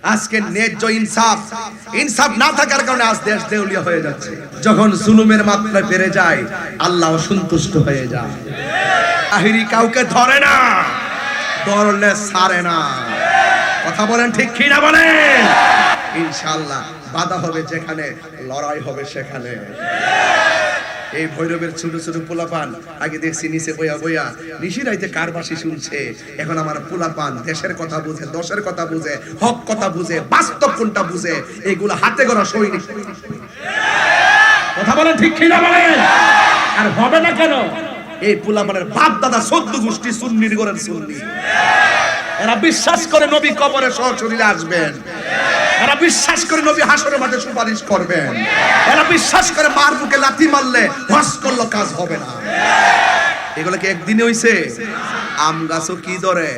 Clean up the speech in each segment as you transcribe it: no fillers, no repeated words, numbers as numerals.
আজকে ন্যায্য ইনসাফ না থাকার কারণে আজ দেশ দেউলিয়া হয়ে যাচ্ছে। যখন জুলুমের মাত্রা বেড়ে যায় আল্লাহ অসন্তুষ্ট হয়ে যায়। তাহিরি কাউকে ধরে না, ধরলে ছাড়ে না। কথা বলেন ঠিক কি না বলেন? ইনশাআল্লাহ বাধা হবে যেখানে, লড়াই হবে সেখানে। এই ভৈরবের ছোট ছোট পোলাপান আগে দেখছি নিচে বইয়া বইয়া নিশিরাইতে কার বাসি শুনছে। এখন আমার পোলাপান দেশের কথা বুঝে, দশের কথা বুঝে, হক কথা বুঝে, বাস্তব কোনটা বুঝে, এইগুলো হাতে গড়া সৈনিক। কথা বলেন ঠিক কি না বলেন? আর হবে না কেন? এই পোলাপানের বাপ দাদা 14 গোষ্ঠী সুন্নির ঘরের সুন্নি। এরা বিশ্বাস করে নবী কবরে সশরীরে আসবেন। এরা বিশ্বাস করে নবী হাসরের মাঠে সুপারিশ করবেন। এরা বিশ্বাস করে মার বুকে লাথি মারলে হজ করলো কাজ হবে না। এগুলো কি একদিনে হইছে? আম গাছও কি ধরে?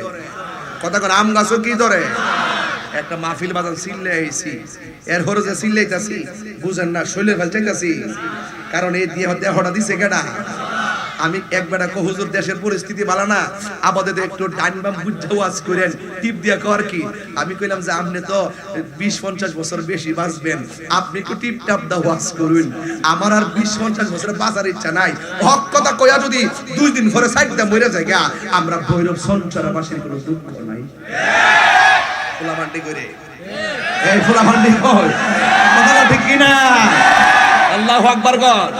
কথা কর, আম গাছও কি ধরে? একটা মাহফিল বাজান সিল্লে আইছি, এর হরে যে সিল্লাইতাছি বুঝেন না, শৈলের ফেল চাইতাছি। কারণ এই দেহটা দিছে কেডা? আমি একবার হুজুর দেশের পরিস্থিতি ভালো না, আপাতত একটু ডাইন বাম বুঝা ওয়াজ করেন, টিপ দিয়া কর কি। আমি কইলাম যে আপনি তো 20-50 বছর বেশি বাঁচবেন, আপনি একটু টিপ টাপ দা ওয়াজ করুন। আমার আর 20-50 বছর বাঁচার ইচ্ছা নাই। হক কথা কইয়া যদি 2 দিন পরে সাইডটা মরে যায় গা, আমরা ভৈরব সঞ্চারবাসীর কোনো দুঃখ নাই। ফুলামান্ডি করে এই ফুলামান্ডি কই, কথাটা ঠিক কি না? আল্লাহু আকবার কর।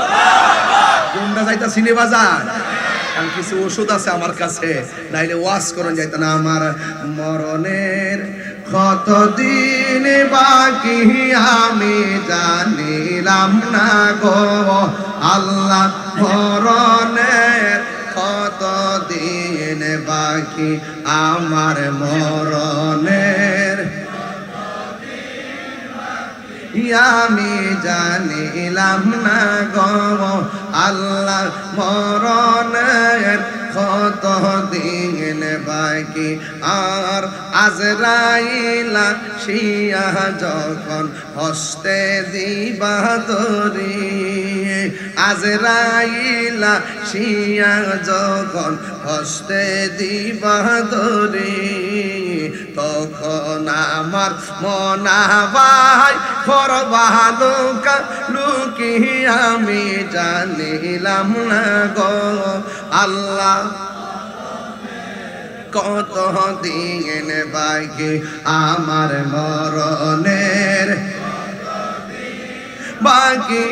কোনটা যাইতা সিনে বাজার? কারণ কিছু ওষুধ আছে আমার কাছে, নাইলে ওয়াজ করন যাইতা না। আমার মরণের কতদিন বাকি আমি জানিলাম না গো আল্লাহ, মরণের কতদিন বাকি আমার মরণের আমি জানিলাম না গো আল্লাহ, মরণের কত দিন বাকি। আর আজরাইলা শিয়া যখন হস্তে দিবা দরি, আজরাইলা শিয়া যখন হস্তে দিবা দরি, তখন আমার মনা ভাই ফরবালুকা লুকি আমি জানিলাম না গো আল্লাহ, কত দিন বাকি আমার মরণের বাকি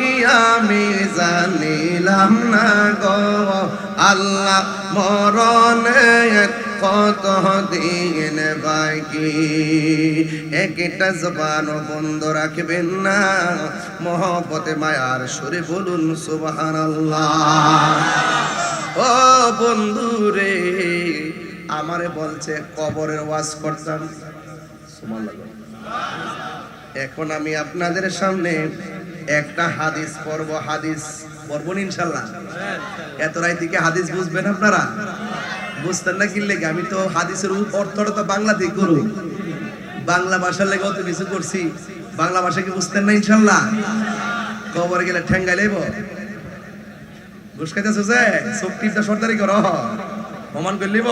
আমি জানিলাম না গো আল্লাহ, মরণের কত দিন বাকি। একটা জবান বন্ধ রাখবেন না, মহব্বতে মায়ার সুরে বলুন সুবহানাল্লাহ। ও বন্ধুরে, আমারে বলছে কবরের ওয়াজ করতাম, এখন আমি আপনাদের সামনে একটা হাদিস পড়ব। হাদিস পড়বো ইনশাআল্লাহ। এত রাত থেকে হাদিস বুঝবেন আপনারা? বুঝতেন না কি লেগে? আমি তো হাদিসের অর্থটা তো বাংলাতেই করব, বাংলা ভাষার লেগে অত কিছু করছি। বাংলা ভাষা কি বুঝতেন না ইনশাআল্লাহ? কবরে গেলে ঠেঙ্গাই লেব, ঘুষ খাইতেছে যে সব টিপটা সর্দারি কর, প্রমাণ করে লিব,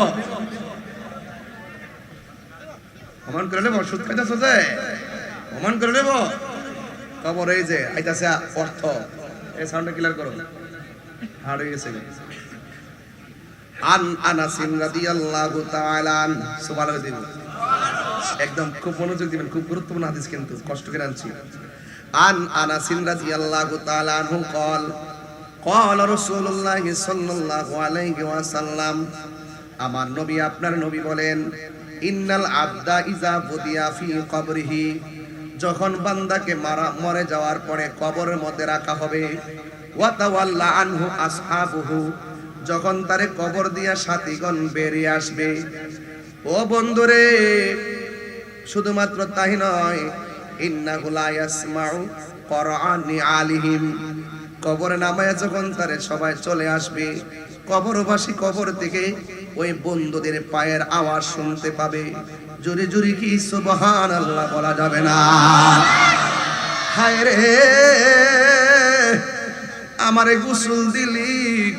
প্রমাণ করে নেব, সুদ খাইতেছে যে প্রমাণ করে নেব। কবর এই যে আইতাছে অর্থ, এই সাউন্ডটা ক্লিয়ার করো, হাড় হয়ে গেছে। আন আনাসিন রাদিয়াল্লাহু তাআলা সুবহানাল্লাহ দিবেন, একদম খুব মনোযোগ দিবেন, খুব গুরুত্বপূর্ণ হাদিস কিন্তু কষ্ট করে আনছি। আন আনাসিন রাদিয়াল্লাহু তাআলা আনহু قال قال রাসূলুল্লাহ সাল্লাল্লাহু আলাইহি ওয়াসাল্লাম, আমার নবী আপনার নবী বলেন, ইন্নাল আবদা ইযা বুদিয়া ফি কবরিহি, যখন বান্দাকে মরে যাওয়ার পরে কবরের মধ্যে রাখা হবে, ওয়া তাওয়াল্লা আনহু আসহাবুহু, যখন তারে কবর দিয়া সাথীগণ বেরিয়ে আসবে। ও বন্ধুরে, শুধুমাত্র তাই নয়, ইন্নাহু লা ইয়াসমাউ কুরআনি আলিহিম, কবরে নামায়া যখন তারে সবাই চলে আসবে, কবরবাসী কবর থেকে ওই বন্ধুদের পায়ের আওয়াজ শুনতে পাবে। জোরে জোরে কি সুবহানাল্লাহ বলা যাবে না? হায় রে, আমারে গোসল দিলি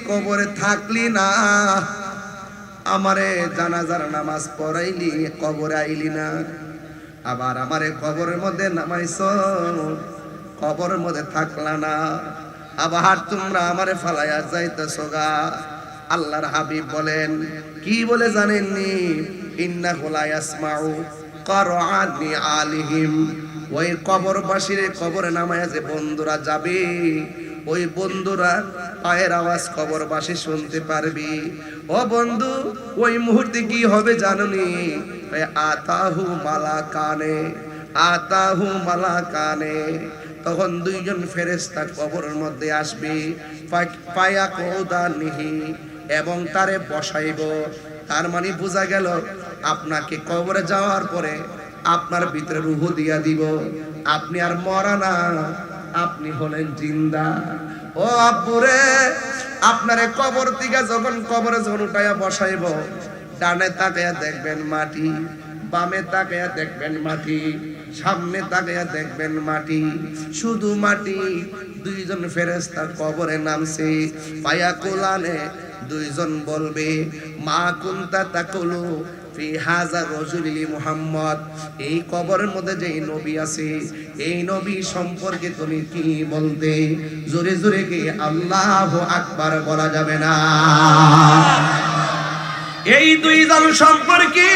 কবরে থাকলি না, আমারে জানাজার নামাজ পড়াইলি কবরে আইলি না। আবার আমারে কবরের মধ্যে নামাইছো, কবরের মধ্যে থাকলা না, আবার তোমরা আমারে ফালাইয়া যাইতেছো গা। আল্লাহর হাবিব বলেন, কি বলে জানেননি? ইন্নাহু লা ইয়াসমাউ কারআনি আলিহিম। ওই কবরবাসীর কবরে নামায়া যে বন্ধুরা যাবে, ওই বন্ধুরা পায়ের আওয়াজ কবরবাসী শুনতে পারবি। ও বন্ধু, ওই মুহূর্তে কি হবে জাননি? আতাহু মালাকানে, আতাহু মালাকানে। তখন দুইজন ফেরেশতা কবরের মধ্যে আসবে, পায়া কওদানিহি, এবং তারে বসাইব। তার মানে বোঝা গেল আপনাকে কবরে যাওয়ার পরে আপনার ভিতরে রূহ দিয়া দিব। আপনি আর মরা না, আপনি হলেন জিন্দা। ও আব্বুরে, আপনারে কবর থেকে যখন কবরে যখন উঠাইয়া বসাইব, ডানে তাকাইয়া দেখবেন মাটি, বামে তাকাইয়া দেখবেন মাটি, সামনে তাকাইয়া দেখবেন মাটি, শুধু মাটি। দুইজন ফেরেশতা কবরে নামছে, পায়া কোলানে দুইজন বলবে, মা কুনতা তাকুলু ফি হাযা রাজুলি মুহাম্মদ। এই কবরের মধ্যে যে নবী আছে, এই নবী সম্পর্কে তুমি কি বলতে? জোরে জোরে কি আল্লাহু আকবার বলা যাবে না? এই দুইজন সম্পর্কে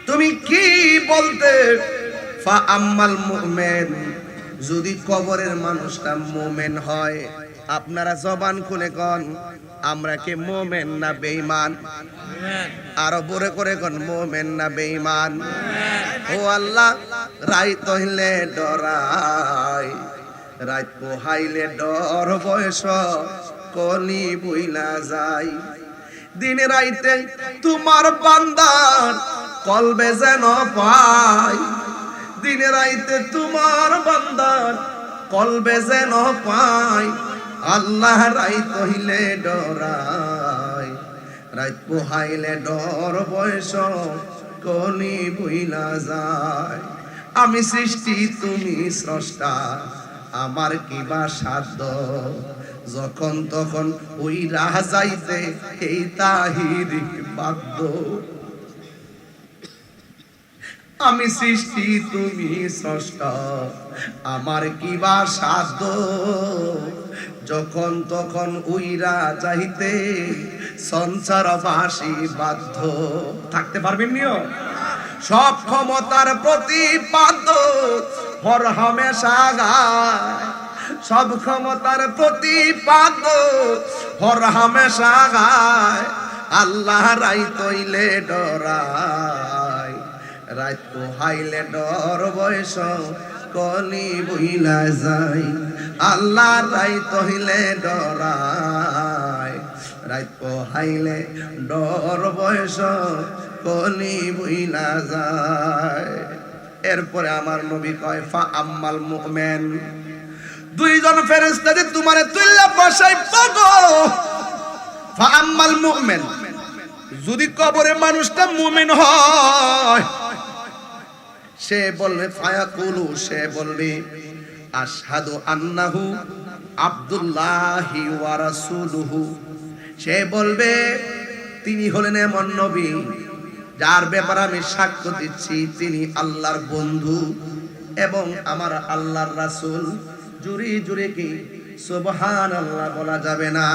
তুমি কি বলতে? ফা আম্মাল মুমিন, যদি কবরের মানুষটা মুমিন হয়, আপনারা জবান খুলে কোন, আমরা কি মুমিন না বেঈমান? আরো বড় করে কোন, মুমিন না বেঈমান? ও আল্লাহ, রাইত হইলে ডরাই, রাত পোহাইলে ডর, বয়স কলি বইলা যায়। দিনে রাইতে তোমার বান্দার কলবে যেন পাই, দিনে রাইতে তোমার বান্দার কলবে যেন পাই। আল্লাহ, রাইত হইলে ডরাই, রাত পোহাইলে ডর, বয়স কলি বইলা যায়। আমি সৃষ্টি, তুমি স্রষ্টা, আমার কিবা সাধ্য? যখন তখন ওই রাহ যাইতে এই তাহির বাধ্য। আমি সৃষ্টি, তুমি স্রষ্টা, আমার কিবা সাধ্য? যখন তখন উইরা যাইতে সংসারবাসী বাধ্য। থাকতে পারবেন নিও? সব ক্ষমতার প্রতিপাদ্য হর হামেশা গায়, সব ক্ষমতার প্রতিপাদ্য হর হামেশা গায়। আল্লাহ, রাইত হইলে ডরাই, রাত পোহাইলে ডর, বয়স কলি বইলা যায়। আল্লাহ, রাইত হইলে ডরাই, রাত পোহাইলে ডর, বয়স কলি বইলা যায়। এরপরে আমার নবী কয়, ফা আম্মাল মুমিন, দুইজন ফেরেশতা যে তোমারে তুইলা বসাই পাগো। ফা আম্মাল মুমিন, যদি কবরে মানুষটা মুমিন হয়, সে বলবে, ফায়াকুলু, সে বলবে, আশহাদু আন্নাহু আব্দুল্লাহি ওয়া রাসূলুহু। সে বলবে, তিনি হলেন এমন নবী যার ব্যাপারে আমি সাক্ষ্য দিচ্ছি তিনি আল্লাহর বন্ধু এবং আমার আল্লাহর রাসূল। জুরি জুরি কি সুবহানাল্লাহ বলা যাবে না?